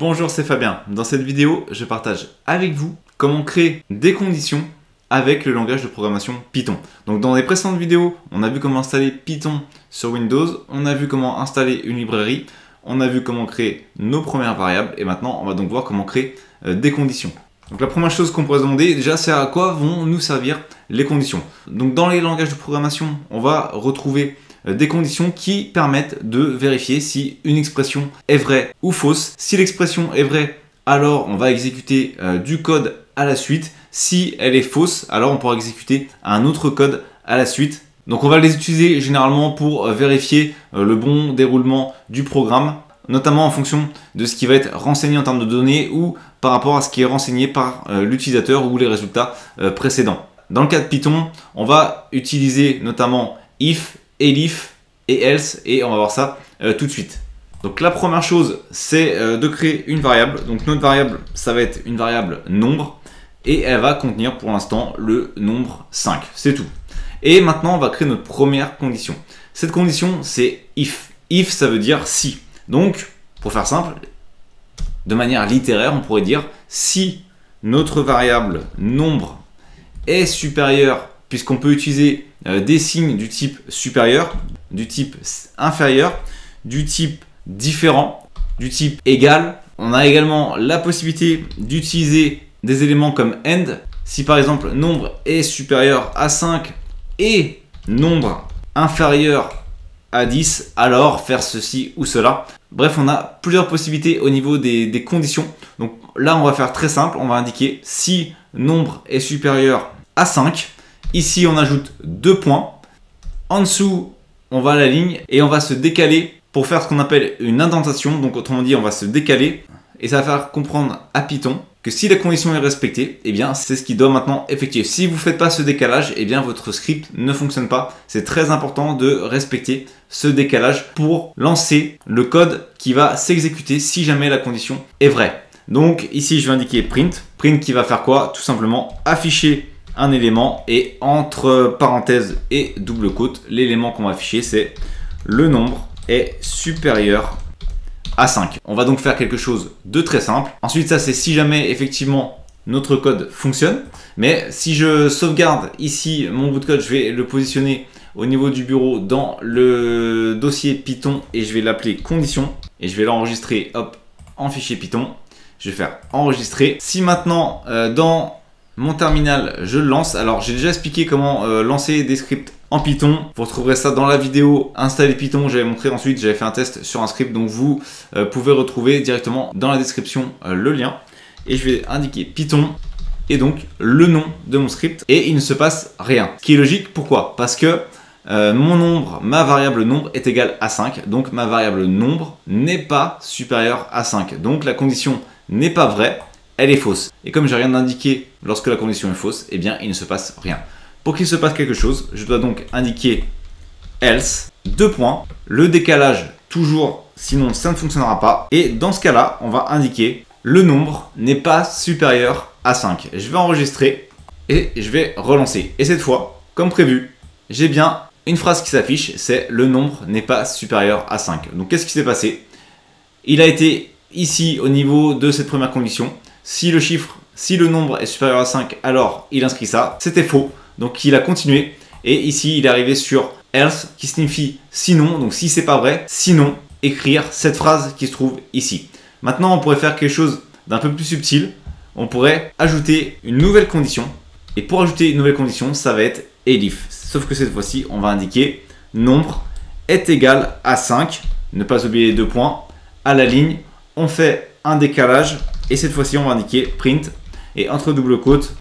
Bonjour, c'est Fabien. Dans cette vidéo, je partage avec vous comment créer des conditions avec le langage de programmation Python. Donc dans les précédentes vidéos, on a vu comment installer Python sur Windows, on a vu comment installer une librairie, on a vu comment créer nos premières variables et maintenant on va donc voir comment créer des conditions. Donc la première chose qu'on pourrait se demander déjà, c'est à quoi vont nous servir les conditions. Donc dans les langages de programmation, on va retrouver des conditions qui permettent de vérifier si une expression est vraie ou fausse. Si l'expression est vraie, alors on va exécuter du code à la suite. Si elle est fausse, alors on pourra exécuter un autre code à la suite. Donc on va les utiliser généralement pour vérifier le bon déroulement du programme, notamment en fonction de ce qui va être renseigné en termes de données ou par rapport à ce qui est renseigné par l'utilisateur ou les résultats précédents. Dans le cas de Python, on va utiliser notamment if, elif et else et on va voir ça tout de suite. Donc la première chose, c'est de créer une variable. Donc notre variable, ça va être une variable nombre et elle va contenir pour l'instant le nombre 5. C'est tout. Et maintenant, on va créer notre première condition. Cette condition, c'est if. If, ça veut dire si. Donc, pour faire simple, de manière littéraire, on pourrait dire si notre variable nombre est supérieure, puisqu'on peut utiliser des signes du type supérieur, du type inférieur, du type différent, du type égal. On a également la possibilité d'utiliser des éléments comme AND. Si par exemple nombre est supérieur à 5 et nombre inférieur à 10, alors faire ceci ou cela. Bref, on a plusieurs possibilités au niveau des conditions. Donc là, on va faire très simple. On va indiquer si nombre est supérieur à 5. Ici, on ajoute 2 points. En dessous, on va à la ligne et on va se décaler pour faire ce qu'on appelle une indentation. Donc autrement dit, on va se décaler et ça va faire comprendre à Python que si la condition est respectée, eh bien c'est ce qui doit maintenant effectuer. Si vous ne faites pas ce décalage, eh bien votre script ne fonctionne pas. C'est très important de respecter ce décalage pour lancer le code qui va s'exécuter si jamais la condition est vraie. Donc ici, je vais indiquer print. Print qui va faire quoi? Tout simplement afficher un élément et entre parenthèses et double quote, l'élément qu'on va afficher, c'est le nombre est supérieur à 5. On va donc faire quelque chose de très simple. Ensuite, ça c'est si jamais effectivement notre code fonctionne. Mais si je sauvegarde ici mon bout de code, je vais le positionner au niveau du bureau dans le dossier Python et je vais l'appeler condition et je vais l'enregistrer hop en fichier Python. Je vais faire enregistrer. Si maintenant dans mon terminal je le lance, alors j'ai déjà expliqué comment lancer des scripts en Python. Vous retrouverez ça dans la vidéo installer Python. J'avais montré ensuite, j'avais fait un test sur un script, donc vous pouvez retrouver directement dans la description le lien. Et je vais indiquer Python et donc le nom de mon script et il ne se passe rien. Ce qui est logique, pourquoi? Parce que mon nombre, ma variable nombre est égale à 5, donc ma variable nombre n'est pas supérieure à 5. Donc la condition n'est pas vraie, elle est fausse. Et comme j'ai rien indiqué lorsque la condition est fausse, eh bien il ne se passe rien. Pour qu'il se passe quelque chose, je dois donc indiquer else, 2 points, le décalage toujours, sinon ça ne fonctionnera pas. Et dans ce cas-là, on va indiquer le nombre n'est pas supérieur à 5. Je vais enregistrer et je vais relancer. Et cette fois, comme prévu, j'ai bien une phrase qui s'affiche, c'est le nombre n'est pas supérieur à 5. Donc qu'est-ce qui s'est passé? Il a été ici au niveau de cette première condition. Si le nombre est supérieur à 5, alors il inscrit ça. C'était faux. Donc il a continué et ici il est arrivé sur else qui signifie sinon, donc si c'est pas vrai, sinon écrire cette phrase qui se trouve ici. Maintenant on pourrait faire quelque chose d'un peu plus subtil, on pourrait ajouter une nouvelle condition et pour ajouter une nouvelle condition ça va être elif, sauf que cette fois-ci on va indiquer nombre est égal à 5, ne pas oublier les 2 points, à la ligne on fait un décalage et cette fois-ci on va indiquer print et entre double quotes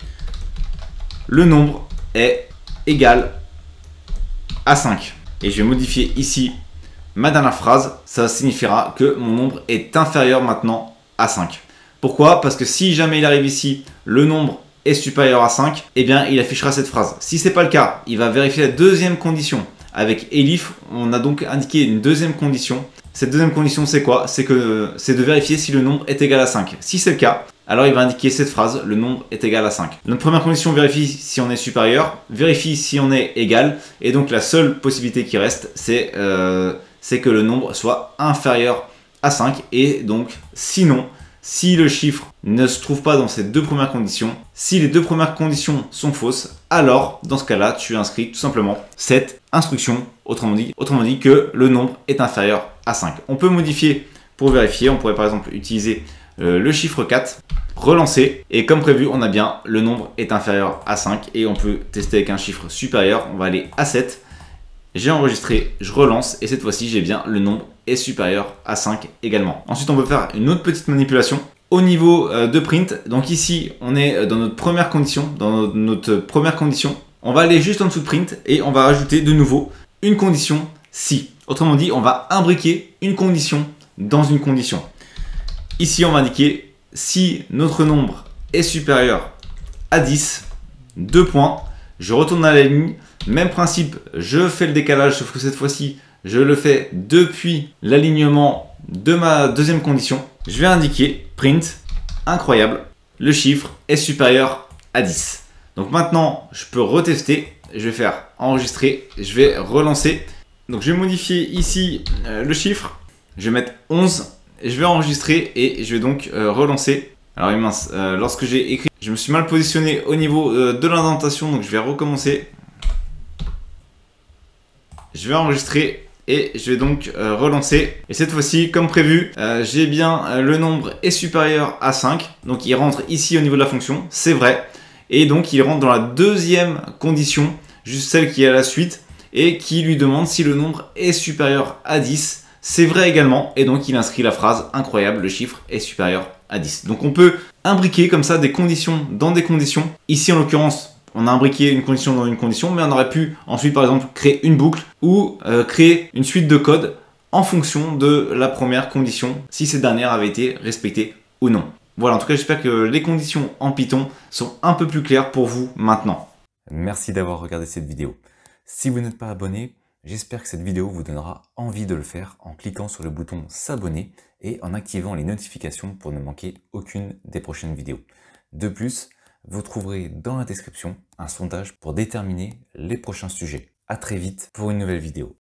le nombre est égal à 5. Et je vais modifier ici ma dernière phrase. Ça signifiera que mon nombre est inférieur maintenant à 5. Pourquoi? Parce que si jamais il arrive ici, le nombre est supérieur à 5, eh bien il affichera cette phrase. Si ce n'est pas le cas, il va vérifier la deuxième condition. Avec elif, on a donc indiqué une deuxième condition. Cette deuxième condition, c'est quoi? C'est de vérifier si le nombre est égal à 5. Si c'est le cas, alors il va indiquer cette phrase, le nombre est égal à 5. Notre première condition vérifie si on est supérieur, vérifie si on est égal, et donc la seule possibilité qui reste, c'est que le nombre soit inférieur à 5, et donc sinon, si le chiffre ne se trouve pas dans ces deux premières conditions. Si les deux premières conditions sont fausses, alors dans ce cas-là, tu inscris tout simplement cette instruction, autrement dit que le nombre est inférieur à 5. On peut modifier pour vérifier, on pourrait par exemple utiliser le chiffre 4, relancer, et comme prévu, on a bien le nombre est inférieur à 5 et on peut tester avec un chiffre supérieur. On va aller à 7. J'ai enregistré, je relance et cette fois-ci j'ai bien le nombre est supérieur à 5 également. Ensuite on peut faire une autre petite manipulation au niveau de print. Donc ici on est dans notre première condition, on va aller juste en dessous de print et on va rajouter de nouveau une condition si. Autrement dit, on va imbriquer une condition dans une condition. Ici on va indiquer si notre nombre est supérieur à 10, 2 points, je retourne à la ligne. Même principe, je fais le décalage, sauf que cette fois-ci, je le fais depuis l'alignement de ma deuxième condition. Je vais indiquer print, incroyable, le chiffre est supérieur à 10. Donc maintenant, je peux retester, je vais faire enregistrer, je vais relancer. Donc je vais modifier ici le chiffre, je vais mettre 11, je vais enregistrer et je vais donc relancer. Alors mince, lorsque j'ai écrit, je me suis mal positionné au niveau de l'indentation, donc je vais recommencer. Je vais enregistrer et je vais donc relancer. Et cette fois-ci, comme prévu, j'ai bien le nombre est supérieur à 5. Donc il rentre ici au niveau de la fonction, c'est vrai. Et donc il rentre dans la deuxième condition, juste celle qui est à la suite, et qui lui demande si le nombre est supérieur à 10. C'est vrai également, et donc il inscrit la phrase incroyable, le chiffre est supérieur à 10. Donc on peut imbriquer comme ça des conditions dans des conditions. Ici en l'occurrence, on a imbriqué une condition dans une condition, mais on aurait pu ensuite par exemple créer une boucle ou créer une suite de code en fonction de la première condition, si cette dernière avait été respectée ou non. Voilà, en tout cas j'espère que les conditions en Python sont un peu plus claires pour vous maintenant. Merci d'avoir regardé cette vidéo. Si vous n'êtes pas abonné, j'espère que cette vidéo vous donnera envie de le faire en cliquant sur le bouton s'abonner et en activant les notifications pour ne manquer aucune des prochaines vidéos. De plus, vous trouverez dans la description un sondage pour déterminer les prochains sujets. À très vite pour une nouvelle vidéo.